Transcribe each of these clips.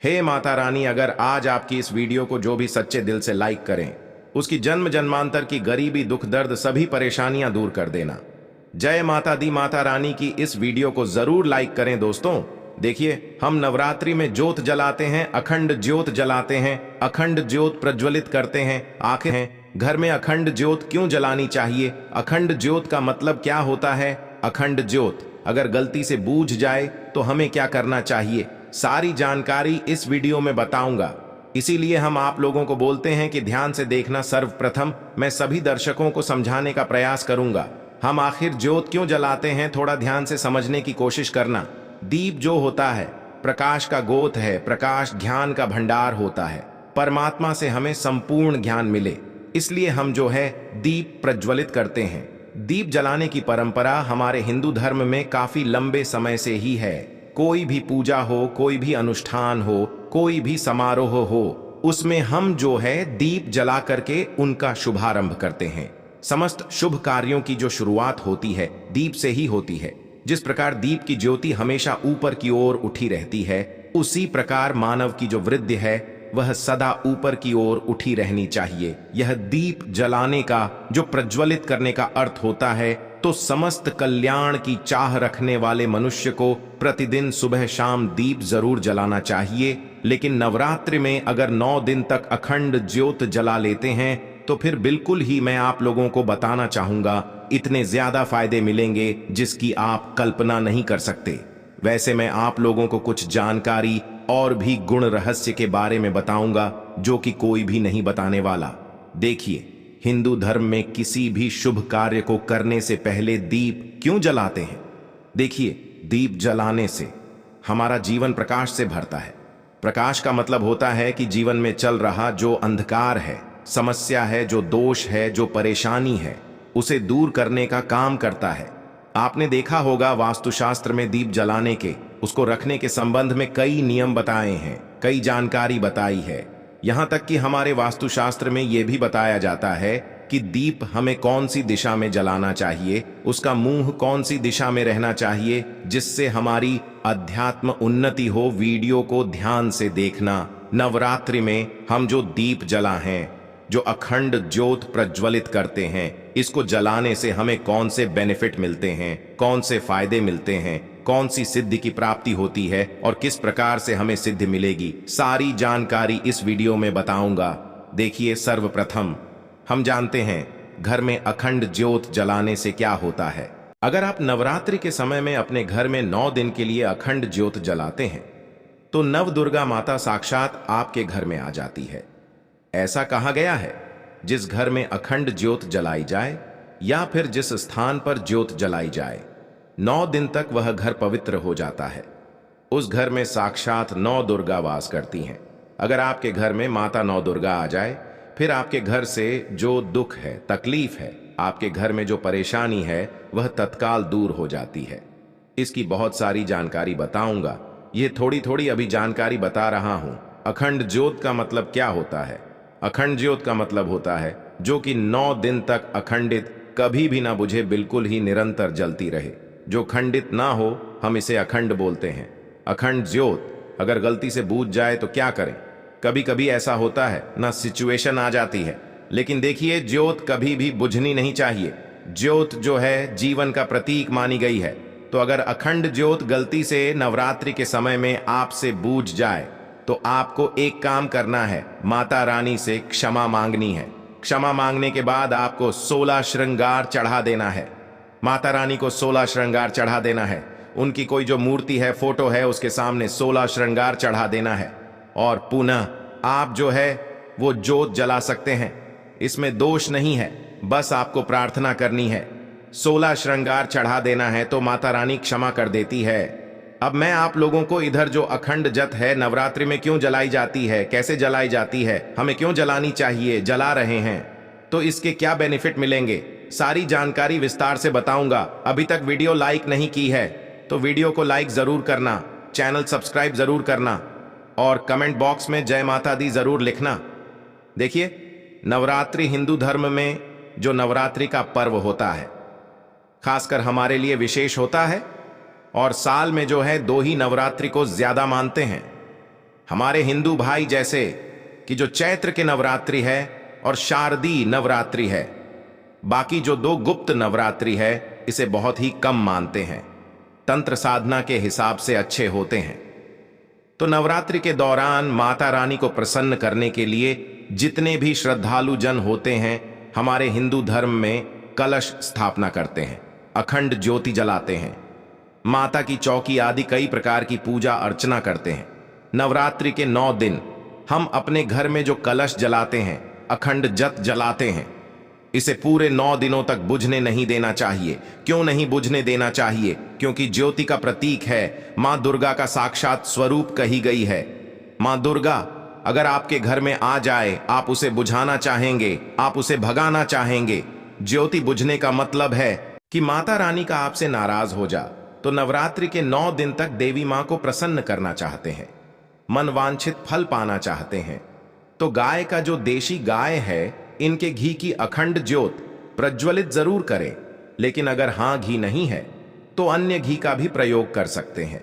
हे माता रानी, अगर आज आपकी इस वीडियो को जो भी सच्चे दिल से लाइक करें, उसकी जन्म जन्मांतर की गरीबी, दुख, दर्द, सभी परेशानियां दूर कर देना। जय माता दी। माता रानी की इस वीडियो को जरूर लाइक करें दोस्तों। देखिए, हम नवरात्रि में ज्योत जलाते हैं, अखंड ज्योत जलाते हैं, अखंड ज्योत प्रज्वलित करते हैं। आखिर घर में अखंड ज्योत क्यों जलानी चाहिए? अखंड ज्योत का मतलब क्या होता है? अखंड ज्योत अगर गलती से बूझ जाए तो हमें क्या करना चाहिए? सारी जानकारी इस वीडियो में बताऊंगा। इसीलिए हम आप लोगों को बोलते हैं कि ध्यान से देखना। सर्वप्रथम मैं सभी दर्शकों को समझाने का प्रयास करूंगा। हम आखिर ज्योत क्यों जलाते हैं, थोड़ा ध्यान से समझने की कोशिश करना। दीप जो होता है प्रकाश का गोत है, प्रकाश ज्ञान का भंडार होता है। परमात्मा से हमें संपूर्ण ज्ञान मिले, इसलिए हम जो है दीप प्रज्वलित करते हैं। दीप जलाने की परंपरा हमारे हिंदू धर्म में काफी लंबे समय से ही है। कोई भी पूजा हो, कोई भी अनुष्ठान हो, कोई भी समारोह हो, उसमें हम जो है दीप जला करके उनका शुभारंभ करते हैं। समस्त शुभ कार्यों की जो शुरुआत होती है दीप से ही होती है। जिस प्रकार दीप की ज्योति हमेशा ऊपर की ओर उठी रहती है, उसी प्रकार मानव की जो वृद्धि है वह सदा ऊपर की ओर उठी रहनी चाहिए। यह दीप जलाने का, जो प्रज्वलित करने का अर्थ होता है, तो समस्त कल्याण की चाह रखने वाले मनुष्य को प्रतिदिन सुबह शाम दीप जरूर जलाना चाहिए। लेकिन नवरात्रि में अगर 9 दिन तक अखंड ज्योत जला लेते हैं तो फिर बिल्कुल ही मैं आप लोगों को बताना चाहूंगा, इतने ज्यादा फायदे मिलेंगे जिसकी आप कल्पना नहीं कर सकते। वैसे मैं आप लोगों को कुछ जानकारी और भी गुण रहस्य के बारे में बताऊंगा जो कि कोई भी नहीं बताने वाला। देखिए, हिंदू धर्म में किसी भी शुभ कार्य को करने से पहले दीप क्यों जलाते हैं? देखिए, दीप जलाने से हमारा जीवन प्रकाश से भरता है। प्रकाश का मतलब होता है कि जीवन में चल रहा जो अंधकार है, समस्या है, जो दोष है, जो परेशानी है, उसे दूर करने का काम करता है। आपने देखा होगा वास्तुशास्त्र में दीप जलाने के, उसको रखने के संबंध में कई नियम बताए हैं, कई जानकारी बताई है। यहां तक कि हमारे वास्तुशास्त्र में यह भी बताया जाता है कि दीप हमें कौन सी दिशा में जलाना चाहिए, उसका मुंह कौन सी दिशा में रहना चाहिए, जिससे हमारी अध्यात्म उन्नति हो। वीडियो को ध्यान से देखना। नवरात्रि में हम जो दीप जला हैं, जो अखंड ज्योत प्रज्वलित करते हैं, इसको जलाने से हमें कौन से बेनिफिट मिलते हैं, कौन से फायदे मिलते हैं, कौन सी सिद्धि की प्राप्ति होती है और किस प्रकार से हमें सिद्धि मिलेगी, सारी जानकारी इस वीडियो में बताऊंगा। देखिए, सर्वप्रथम हम जानते हैं घर में अखंड ज्योत जलाने से क्या होता है। अगर आप नवरात्रि के समय में अपने घर में 9 दिन के लिए अखंड ज्योत जलाते हैं तो नव दुर्गा माता साक्षात आपके घर में आ जाती है। ऐसा कहा गया है, जिस घर में अखंड ज्योत जलाई जाए या फिर जिस स्थान पर ज्योत जलाई जाए, 9 दिन तक वह घर पवित्र हो जाता है। उस घर में साक्षात 9 दुर्गा वास करती हैं। अगर आपके घर में माता 9 दुर्गा आ जाए, फिर आपके घर से जो दुख है, तकलीफ है, आपके घर में जो परेशानी है, वह तत्काल दूर हो जाती है। इसकी बहुत सारी जानकारी बताऊंगा। ये थोड़ी थोड़ी अभी जानकारी बता रहा हूं। अखंड ज्योत का मतलब क्या होता है? अखंड ज्योत का मतलब होता है जो कि 9 दिन तक अखंडित, कभी भी ना बुझे, बिल्कुल ही निरंतर जलती रहे। जो खंडित ना हो, हम इसे अखंड बोलते हैं। अखंड ज्योत अगर गलती से बूझ जाए तो क्या करें? कभी कभी ऐसा होता है ना, सिचुएशन आ जाती है, लेकिन देखिए, ज्योत कभी भी बुझनी नहीं चाहिए। ज्योत जो है जीवन का प्रतीक मानी गई है। तो अगर अखंड ज्योत गलती से नवरात्रि के समय में आपसे बूझ जाए तो आपको एक काम करना है, माता रानी से क्षमा मांगनी है। क्षमा मांगने के बाद आपको 16 श्रृंगार चढ़ा देना है। माता रानी को 16 श्रृंगार चढ़ा देना है। उनकी कोई जो मूर्ति है, फोटो है, उसके सामने 16 श्रृंगार चढ़ा देना है और पुनः आप जो है वो ज्योत जला सकते हैं। इसमें दोष नहीं है, बस आपको प्रार्थना करनी है। 16 श्रृंगार चढ़ा देना है तो माता रानी क्षमा कर देती है। अब मैं आप लोगों को इधर जो अखंड ज्योत है नवरात्रि में क्यों जलाई जाती है, कैसे जलाई जाती है, हमें क्यों जलानी चाहिए, जला रहे हैं तो इसके क्या बेनिफिट मिलेंगे, सारी जानकारी विस्तार से बताऊंगा। अभी तक वीडियो लाइक नहीं की है तो वीडियो को लाइक जरूर करना, चैनल सब्सक्राइब जरूर करना और कमेंट बॉक्स में जय माता दी जरूर लिखना। देखिए, नवरात्रि हिंदू धर्म में जो नवरात्रि का पर्व होता है, खासकर हमारे लिए विशेष होता है और साल में जो है 2 ही नवरात्रि को ज्यादा मानते हैं। हमारे हिंदू भाई जैसे कि जो चैत्र के नवरात्रि है और शारदीय नवरात्रि है, बाकी जो दो गुप्त नवरात्रि है इसे बहुत ही कम मानते हैं, तंत्र साधना के हिसाब से अच्छे होते हैं। तो नवरात्रि के दौरान माता रानी को प्रसन्न करने के लिए जितने भी श्रद्धालु जन होते हैं हमारे हिंदू धर्म में कलश स्थापना करते हैं, अखंड ज्योति जलाते हैं, माता की चौकी आदि कई प्रकार की पूजा अर्चना करते हैं। नवरात्रि के 9 दिन हम अपने घर में जो कलश जलाते हैं, अखंड जत जलाते हैं, इसे पूरे 9 दिनों तक बुझने नहीं देना चाहिए। क्यों नहीं बुझने देना चाहिए? क्योंकि ज्योति का प्रतीक है, मां दुर्गा का साक्षात स्वरूप कही गई है। मां दुर्गा अगर आपके घर में आ जाए, आप उसे बुझाना चाहेंगे, आप उसे भगाना चाहेंगे। ज्योति बुझने का मतलब है कि माता रानी का आपसे नाराज हो जा। तो नवरात्रि के 9 दिन तक देवी मां को प्रसन्न करना चाहते हैं, मनवांछित फल पाना चाहते हैं, तो गाय का जो देशी गाय है, इनके घी की अखंड ज्योत प्रज्वलित जरूर करें। लेकिन अगर हां घी नहीं है तो अन्य घी का भी प्रयोग कर सकते हैं।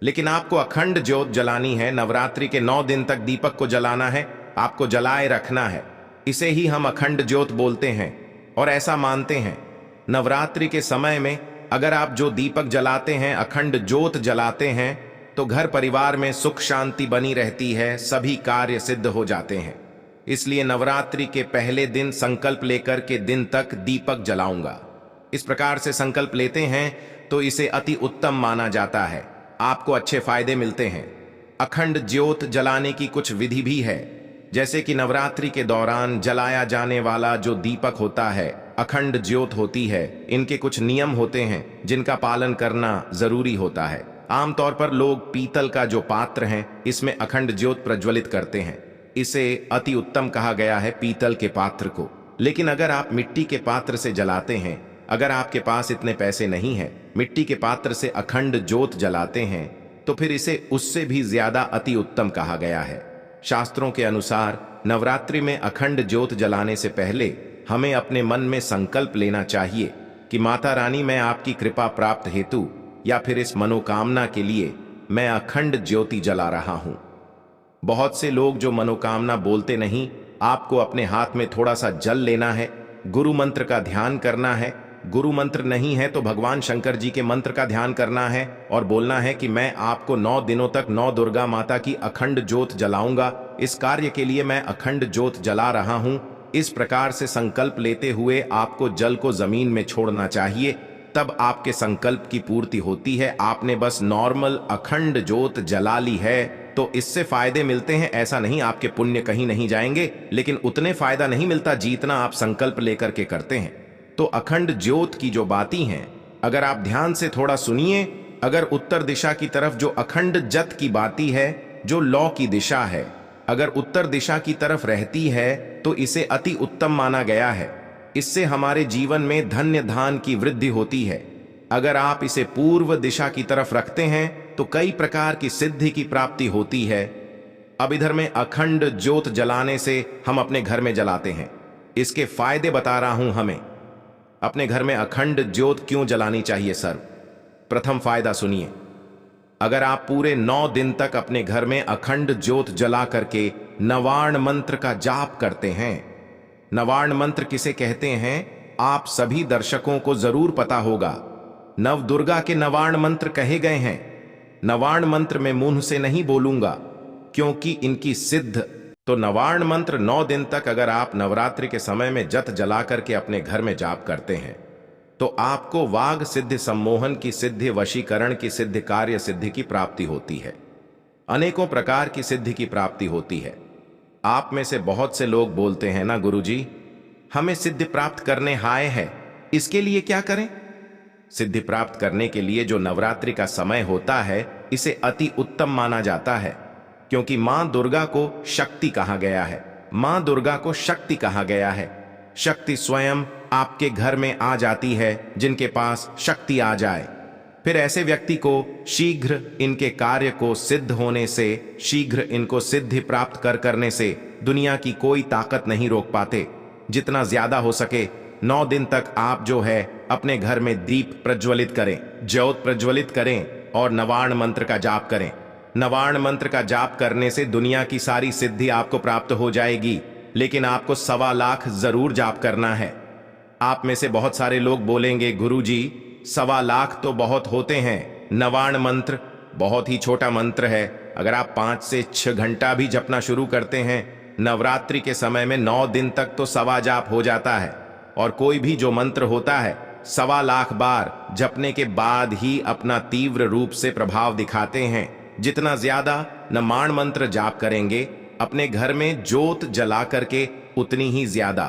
लेकिन आपको अखंड ज्योत जलानी है। नवरात्रि के 9 दिन तक दीपक को जलाना है, आपको जलाए रखना है। इसे ही हम अखंड ज्योत बोलते हैं और ऐसा मानते हैं। नवरात्रि के समय में अगर आप जो दीपक जलाते हैं, अखंड ज्योत जलाते हैं, तो घर परिवार में सुख शांति बनी रहती है, सभी कार्य सिद्ध हो जाते हैं। इसलिए नवरात्रि के पहले दिन संकल्प लेकर के दिन तक दीपक जलाऊंगा, इस प्रकार से संकल्प लेते हैं तो इसे अति उत्तम माना जाता है, आपको अच्छे फायदे मिलते हैं। अखंड ज्योत जलाने की कुछ विधि भी है, जैसे कि नवरात्रि के दौरान जलाया जाने वाला जो दीपक होता है, अखंड ज्योत होती है, इनके कुछ नियम होते हैं जिनका पालन करना जरूरी होता है। आमतौर पर लोग पीतल का जो पात्र है इसमें अखंड ज्योत प्रज्वलित करते हैं, इसे अति उत्तम कहा गया है पीतल के पात्र को। लेकिन अगर आप मिट्टी के पात्र से जलाते हैं, अगर आपके पास इतने पैसे नहीं हैं, मिट्टी के पात्र से अखंड ज्योत जलाते हैं, तो फिर इसे उससे भी ज्यादा अति उत्तम कहा गया है। शास्त्रों के अनुसार नवरात्रि में अखंड ज्योत जलाने से पहले हमें अपने मन में संकल्प लेना चाहिए कि माता रानी, मैं आपकी कृपा प्राप्त हेतु या फिर इस मनोकामना के लिए मैं अखंड ज्योति जला रहा हूं। बहुत से लोग जो मनोकामना बोलते नहीं, आपको अपने हाथ में थोड़ा सा जल लेना है, गुरु मंत्र का ध्यान करना है। गुरु मंत्र नहीं है तो भगवान शंकर जी के मंत्र का ध्यान करना है और बोलना है कि मैं आपको 9 दिनों तक 9 दुर्गा माता की अखंड ज्योत जलाऊंगा, इस कार्य के लिए मैं अखंड ज्योत जला रहा हूं। इस प्रकार से संकल्प लेते हुए आपको जल को जमीन में छोड़ना चाहिए, तब आपके संकल्प की पूर्ति होती है। आपने बस नॉर्मल अखंड ज्योत जला ली है तो इससे फायदे मिलते हैं, ऐसा नहीं आपके पुण्य कहीं नहीं जाएंगे, लेकिन उतने फायदा नहीं मिलता जितना आप संकल्प लेकर के करते हैं। तो अखंड ज्योत की जो बातें हैं, अगर आप ध्यान से थोड़ा सुनिए, अगर उत्तर दिशा की तरफ जो अखंड जत की बाती है, जो लौ की दिशा है, अगर उत्तर दिशा की तरफ रहती है तो इसे अति उत्तम माना गया है। इससे हमारे जीवन में धन्य धान की वृद्धि होती है। अगर आप इसे पूर्व दिशा की तरफ रखते हैं तो कई प्रकार की सिद्धि की प्राप्ति होती है। अब इधर में अखंड ज्योत जलाने से हम अपने घर में जलाते हैं, इसके फायदे बता रहा हूं। हमें अपने घर में अखंड ज्योत क्यों जलानी चाहिए सर? प्रथम फायदा सुनिए। अगर आप पूरे 9 दिन तक अपने घर में अखंड ज्योत जला करके नवार्ण मंत्र का जाप करते हैं, नवार्ण मंत्र किसे कहते हैं आप सभी दर्शकों को जरूर पता होगा। नव दुर्गा के नवार्ण मंत्र कहे गए हैं। नवार्ण मंत्र में मुंह से नहीं बोलूंगा क्योंकि इनकी सिद्ध। तो नवार्ण मंत्र 9 दिन तक अगर आप नवरात्रि के समय में जत जला करके अपने घर में जाप करते हैं तो आपको वाग सिद्धि, सम्मोहन की सिद्धि, वशीकरण की सिद्धि, कार्य सिद्धि की प्राप्ति होती है। अनेकों प्रकार की सिद्धि की प्राप्ति होती है। आप में से बहुत से लोग बोलते हैं ना गुरुजी, हमें सिद्धि प्राप्त करने आए हैं, इसके लिए क्या करें? सिद्धि प्राप्त करने के लिए जो नवरात्रि का समय होता है, इसे अति उत्तम माना जाता है, क्योंकि मां दुर्गा को शक्ति कहा गया है। मां दुर्गा को शक्ति कहा गया है। शक्ति स्वयं आपके घर में आ जाती है जिनके पास शक्ति आ जाए। फिर ऐसे व्यक्ति को शीघ्र इनके कार्य को सिद्ध होने से, शीघ्र इनको सिद्धि प्राप्त करने से दुनिया की कोई ताकत नहीं रोक पाते। जितना ज्यादा हो सके 9 दिन तक आप जो है अपने घर में दीप प्रज्वलित करें, ज्योत प्रज्वलित करें और नवार्ण मंत्र का जाप करें। नवाण मंत्र का जाप करने से दुनिया की सारी सिद्धि आपको प्राप्त हो जाएगी, लेकिन आपको 1.25 लाख जरूर जाप करना है। आप में से बहुत सारे लोग बोलेंगे, गुरुजी 1.25 लाख तो बहुत होते हैं, नवाण मंत्र बहुत ही छोटा मंत्र है। अगर आप 5 से 6 घंटा भी जपना शुरू करते हैं, नवरात्रि के समय में 9 दिन तक तो 1.25 जाप हो जाता है। और कोई भी जो मंत्र होता है 1.25 लाख बार जपने के बाद ही अपना तीव्र रूप से प्रभाव दिखाते हैं। जितना ज्यादा नवाण मंत्र जाप करेंगे अपने घर में ज्योत जला करके, उतनी ही ज्यादा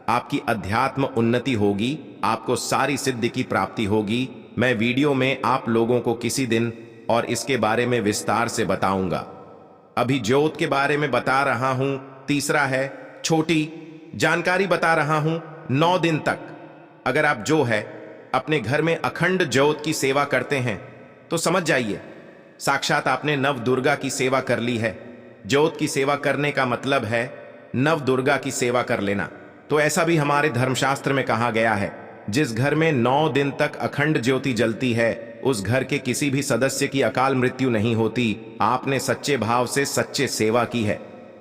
आपकी अध्यात्म उन्नति होगी, आपको सारी सिद्धि की प्राप्ति होगी। मैं वीडियो में आप लोगों को किसी दिन और इसके बारे में विस्तार से बताऊंगा। अभी ज्योत के बारे में बता रहा हूं। तीसरा है छोटी जानकारी बता रहा हूं। 9 दिन तक अगर आप जो है अपने घर में अखंड ज्योत की सेवा करते हैं तो समझ जाइए साक्षात आपने नव दुर्गा की सेवा कर ली है। ज्योत की सेवा करने का मतलब है नव दुर्गा की सेवा कर लेना। तो ऐसा भी हमारे धर्मशास्त्र में कहा गया है, जिस घर में 9 दिन तक अखंड ज्योति जलती है उस घर के किसी भी सदस्य की अकाल मृत्यु नहीं होती। आपने सच्चे भाव से सच्चे सेवा की है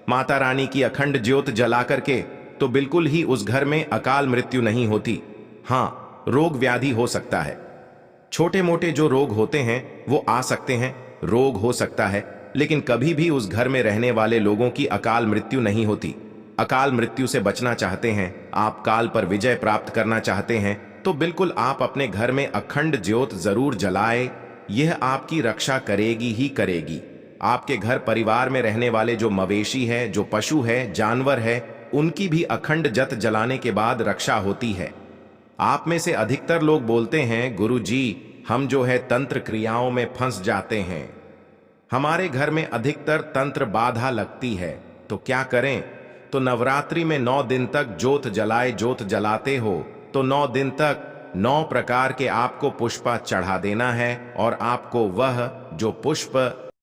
माता रानी की अखंड ज्योत जला करके, तो बिल्कुल ही उस घर में अकाल मृत्यु नहीं होती। हाँ, रोग व्याधि हो सकता है, छोटे मोटे जो रोग होते हैं वो आ सकते हैं, रोग हो सकता है, लेकिन कभी भी उस घर में रहने वाले लोगों की अकाल मृत्यु नहीं होती। अकाल मृत्यु से बचना चाहते हैं, आप काल पर विजय प्राप्त करना चाहते हैं, तो बिल्कुल आप अपने घर में अखंड ज्योत जरूर जलाए। यह आपकी रक्षा करेगी ही करेगी। आपके घर परिवार में रहने वाले जो मवेशी है, जो पशु है, जानवर है, उनकी भी अखंड ज्योत जलाने के बाद रक्षा होती है। आप में से अधिकतर लोग बोलते हैं, गुरुजी हम जो है तंत्र क्रियाओं में फंस जाते हैं, हमारे घर में अधिकतर तंत्र बाधा लगती है, तो क्या करें? तो नवरात्रि में 9 दिन तक ज्योत जलाए। ज्योत जलाते हो तो 9 दिन तक 9 प्रकार के आपको पुष्प चढ़ा देना है, और आपको वह जो पुष्प